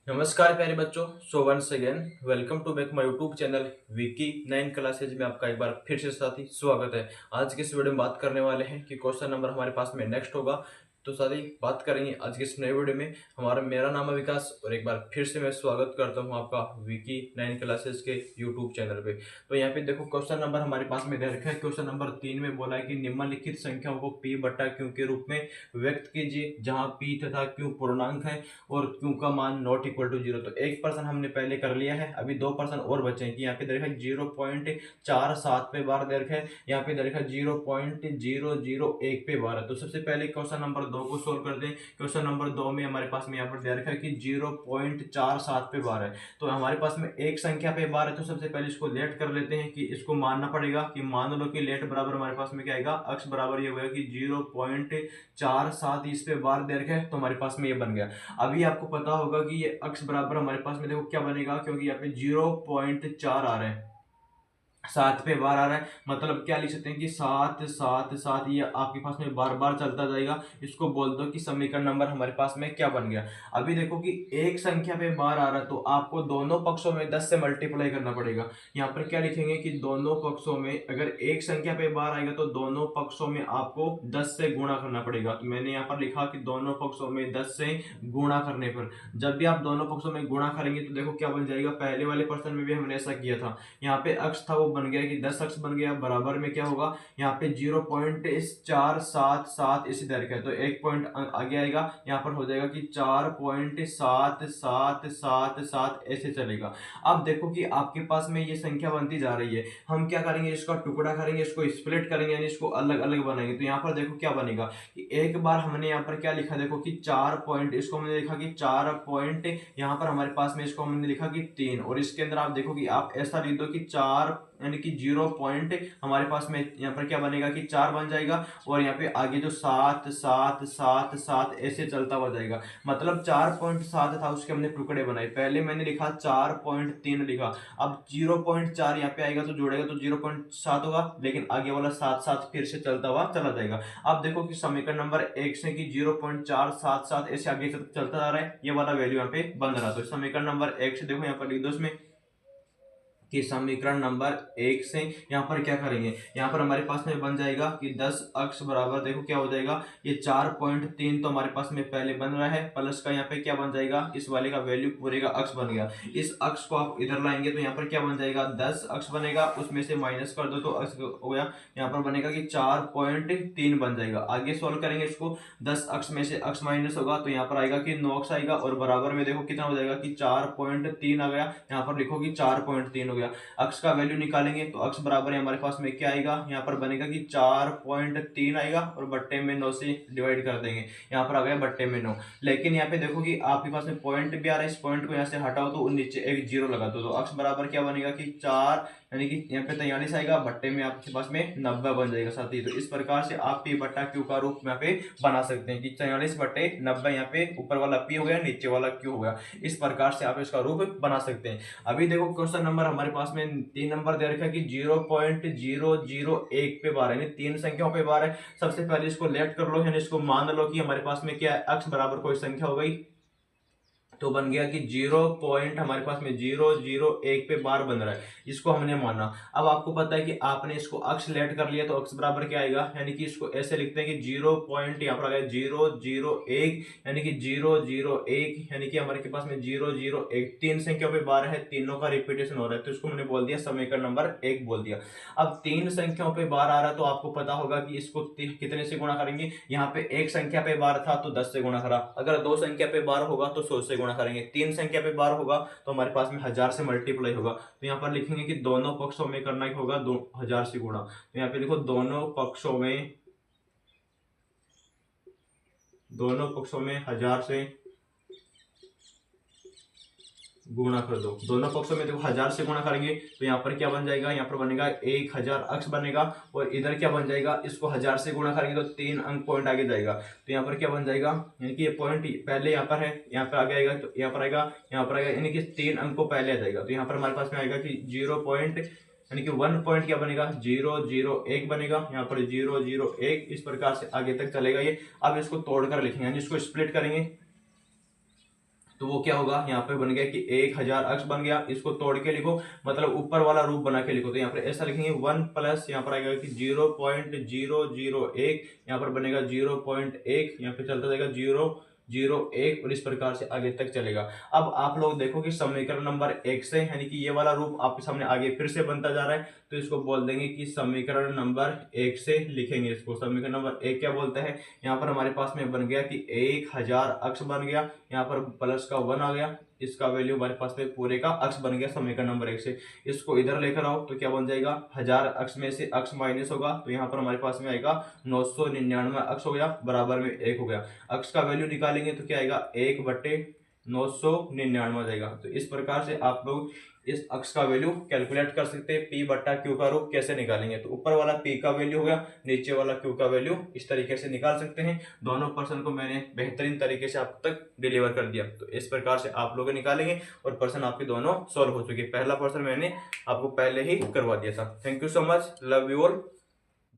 नमस्कार प्यारे बच्चों। So once again welcome to back my YouTube channel Vicky 9 classes में आपका एक बार फिर से साथी स्वागत है। आज के इस वीडियो में बात करने वाले हैं कि क्वेश्चन नंबर हमारे पास में नेक्स्ट होगा। तो साथी बात करेंगे आज के इस नए वीडियो में। मेरा नाम है विकास और एक बार फिर से मैं स्वागत करता हूं आपका विकी 9 क्लासेज के यूट्यूब चैनल पे। तो यहाँ पे देखो क्वेश्चन नंबर हमारे पास में दे रखा है। क्वेश्चन नंबर 3 में बोला है कि निम्नलिखित संख्याओं को p बटा q के रूप में व्यक्त कीजिए जहां p तथा q पूर्णांक है और q का मान नॉट इक्वल टू जीरो। तो 1% हमने पहले कर लिया है, अभी 2% और बचे हैं कि यहाँ पे दे रखा है 0.47 पे बार दे रखा है, यहाँ पे दे रखा है 0.001 पे बार है। तो सबसे पहले क्वेश्चन नंबर 2 को सोल्व कर दें। क्वेश्चन नंबर 2 में हमारे पास में यहाँ पर दे रखा है कि 0.47 पे बार है। तो हमारे पास में एक संख्या पे बार है, तो सबसे पहले इसको लेट कर लेते हैं कि इसको मानना पड़ेगा कि मान लो कि लेट बराबर हमारे पास में क्या आएगा, अक्ष बराबर ये होगा कि 0.47 इस पे बार दे रखा है, तो हमारे पास में ये बन गया। अभी आपको पता होगा कि ये अक्ष बराबर हमारे पास में देखो क्या बनेगा, क्योंकि यहाँ पे 0.4 आ रहा है, 7 पे बार आ रहा है, मतलब क्या लिख सकते हैं कि 7 7 7, ये आपके पास में बार बार चलता जाएगा। इसको बोल दो कि समीकरण नंबर हमारे पास में क्या बन गया। अभी देखो कि एक संख्या पे बार आ रहा है तो आपको दोनों पक्षों में 10 से मल्टीप्लाई करना पड़ेगा। यहाँ पर क्या लिखेंगे कि दोनों पक्षों में अगर एक संख्या पे बार आएगा तो दोनों पक्षों में आपको 10 से गुणा करना पड़ेगा। तो मैंने यहाँ पर लिखा कि दोनों पक्षों में 10 से गुणा करने पर जब भी आप दोनों पक्षों में गुणा करेंगे तो देखो क्या बन जाएगा। पहले वाले प्रश्न में भी हमने ऐसा किया था, यहाँ पे अक्ष था वो बन गया कि 10 अक्ष बन गया, बराबर में क्या होगा, यहाँ पे 0.477 इसी तरह का है, तो एक पॉइंट आगे आएगा, यहाँ पर हो जाएगा कि 4.7777 ऐसे चलेगा। अब देखो कि आपके पास में ये संख्या बनती जा रही है, हम क्या करेंगे, इसका टुकड़ा करेंगे, इसको स्प्लिट करेंगे, यानी इसको अलग अलग बनाएंगे। तो यहाँ पर देखो क्या बनेगा कि एक बार हमने यहाँ पर क्या लिखा, देखो कि 4 पॉइंट, इसको हमने लिखा कि 4 पॉइंट, यहाँ पर हमारे पास में इसको हमने लिखा कि 3, और इसके अंदर आप देखो कि आप ऐसा लिख दो कि 4 यानी कि 0 पॉइंट हमारे पास में यहाँ पर क्या बनेगा कि 4 बन जाएगा, और यहाँ पे आगे जो 7 7 7 7 ऐसे चलता हुआ जाएगा। मतलब 4.7 था, उसके हमने टुकड़े बनाए। पहले मैंने लिखा 4.3 लिखा, अब 0.4 यहाँ पे आएगा तो जोड़ेगा तो 0.7 होगा, लेकिन आगे वाला 7 7 फिर से चलता हुआ चला जाएगा। अब देखो कि समीकरण नंबर 1 से कि 0.477 ऐसे आगे चलता जा रहा है, ये वाला वैल्यू यहाँ पे बन रहा है। तो समीकरण नंबर 1 से देखो यहाँ पर लिख दो इसमें कि समीकरण नंबर 1 से यहाँ पर क्या करेंगे, यहाँ पर हमारे पास में बन जाएगा कि 10 अक्ष बराबर देखो क्या हो जाएगा, ये 4.3 तो हमारे पास में पहले बन रहा है, प्लस का यहाँ पे क्या बन जाएगा, इस वाले का वैल्यू पूरे का अक्ष बन गया। इस अक्ष को आप इधर लाएंगे तो यहाँ पर क्या बन जाएगा, 10 अक्ष बनेगा, उसमें से माइनस कर दो तो अक्ष हो गया, यहाँ पर बनेगा कि 4.3 बन जाएगा। आगे सोल्व करेंगे इसको, 10 अक्ष में से अक्ष माइनस होगा तो यहाँ पर आएगा कि 9 अक्ष आएगा, और बराबर में देखो कितना हो जाएगा कि 4.3 आ गया, यहाँ पर लिखो कि 4.3 हो गया। अक्ष का वैल्यू निकालेंगे तो अक्ष बराबर है हमारे पास में क्या आएगा, यहाँ पर बनेगा कि 4.3 आएगा, और बट्टे में 9 से डिवाइड कर देंगे, यहाँ पर आ गया बट्टे में 9। लेकिन यहाँ पे देखो कि आपके पास में पॉइंट भी आ रहा है, इस पॉइंट को यहाँ से हटाओ तो नीचे एक जीरो लगा दो, तो अक्ष बराबर क्या बनेगा कि 4 यानी कि यहाँ पे 43 आएगा, बट्टे में आपके पास में 90 बन जाएगा साथी। तो इस प्रकार से आप p बट्टा q का रूप यहाँ पे बना सकते हैं कि 44 बट्टे 90, यहाँ पे ऊपर वाला p हो गया, नीचे वाला q हो गया। इस प्रकार से आप इसका रूप बना सकते हैं। अभी देखो क्वेश्चन नंबर हमारे पास में 3 नंबर दे रखा है कि 0.001 पे बार है, यानी 3 संख्याओं पे बार है। सबसे पहले इसको लेट कर लो, यानी इसको मान लो कि हमारे पास में क्या है, अक्ष बराबर कोई संख्या हो गई, तो बन गया कि 0 पॉइंट हमारे पास में 001 पे बार बन रहा है, इसको हमने माना। अब आपको पता है कि आपने इसको अक्ष लेट कर लिया तो अक्ष बराबर क्या आएगा, यानी कि इसको ऐसे लिखते हैं कि 0 पॉइंट यहाँ पर आ गया 001, यानी कि 001, यानी कि हमारे के पास में 001 3 संख्या पे बार है, तीनों का रिपीटेशन हो रहा है, तो इसको मैंने बोल दिया समीकरण नंबर 1 बोल दिया। अब 3 संख्याओं पे बार आ रहा है तो आपको पता होगा कि इसको कितने से गुणा करेंगे। यहाँ पे एक संख्या पे बार था तो 10 से गुणा करा, अगर 2 संख्या पे बार होगा तो 100 से गुणा करेंगे, 3 संख्या पे बार होगा तो हमारे पास में 1000 से मल्टीप्लाई होगा। तो यहाँ पर लिखेंगे कि दोनों पक्षों में करना होगा 2000 से गुणा। तो यहाँ पे लिखो दोनों पक्षों में 1000 से गुणा कर दो। दोनों पक्षों में देखो 1000 से गुणा करेंगे तो यहाँ पर क्या बन जाएगा, यहाँ पर बनेगा 1000 अक्ष बनेगा, और इधर क्या बन जाएगा, इसको 1000 से गुणा करेंगे तो 3 अंक पॉइंट आगे जाएगा, तो यहाँ पर क्या बन जाएगा, यानी कि ये पॉइंट पहले यहाँ पर है, यहाँ पर आगे आएगा, तो यहाँ पर आएगा, यहाँ पर आएगा, यानी कि 3 अंक को पहले आ जाएगा। तो यहाँ पर हमारे पास में आएगा कि 0 पॉइंट, यानी कि 1 पॉइंट क्या बनेगा, 001 बनेगा, यहाँ पर 001, इस प्रकार से आगे तक चलेगा ये। अब इसको तोड़कर लिखेंगे, यानी इसको स्प्लिट करेंगे तो वो क्या होगा, यहाँ पे बन गया कि 1000 अक्ष बन गया। इसको तोड़ के लिखो, मतलब ऊपर वाला रूप बना के लिखो। तो यहाँ पर ऐसा लिखेंगे 1 प्लस यहाँ पर आएगा कि 0.001, यहाँ पर बनेगा 0.1, यहाँ पे चलता जाएगा 0.01 और इस प्रकार से आगे तक चलेगा। अब आप लोग देखो कि समीकरण नंबर 1 से, यानी कि ये वाला रूप आपके सामने आगे फिर से बनता जा रहा है, तो इसको बोल देंगे कि समीकरण नंबर 1 से लिखेंगे इसको। समीकरण नंबर 1 क्या बोलता है, यहाँ पर हमारे पास में बन गया कि 1000 अक्ष बन गया, यहाँ पर प्लस का 1 आ गया, इसका वैल्यू हमारे पास में पूरे का अक्ष बन गया समीकरण नंबर 1 से। इसको इधर लेकर आओ तो क्या बन जाएगा, 1000 अक्ष में से अक्ष माइनस होगा, तो यहाँ पर हमारे पास में आएगा 999 अक्ष हो गया, बराबर में 1 हो गया। अक्ष का वैल्यू निकालेंगे तो क्या आएगा, 1/999 आ जाएगा। तो इस प्रकार से आप लोग इस अक्ष का वैल्यू कैलकुलेट कर सकते हैं। P बट्टा Q का रूप कैसे निकालेंगे, तो ऊपर वाला P का वैल्यू हो गया, नीचे वाला Q का वैल्यू, इस तरीके से निकाल सकते हैं। दोनों पर्सन को मैंने बेहतरीन तरीके से आप तक डिलीवर कर दिया। तो इस प्रकार से आप लोग निकालेंगे और पर्सन आपके दोनों सॉल्व हो चुके। पहला पर्सन मैंने आपको पहले ही करवा दिया था। Thank you so much, love you all.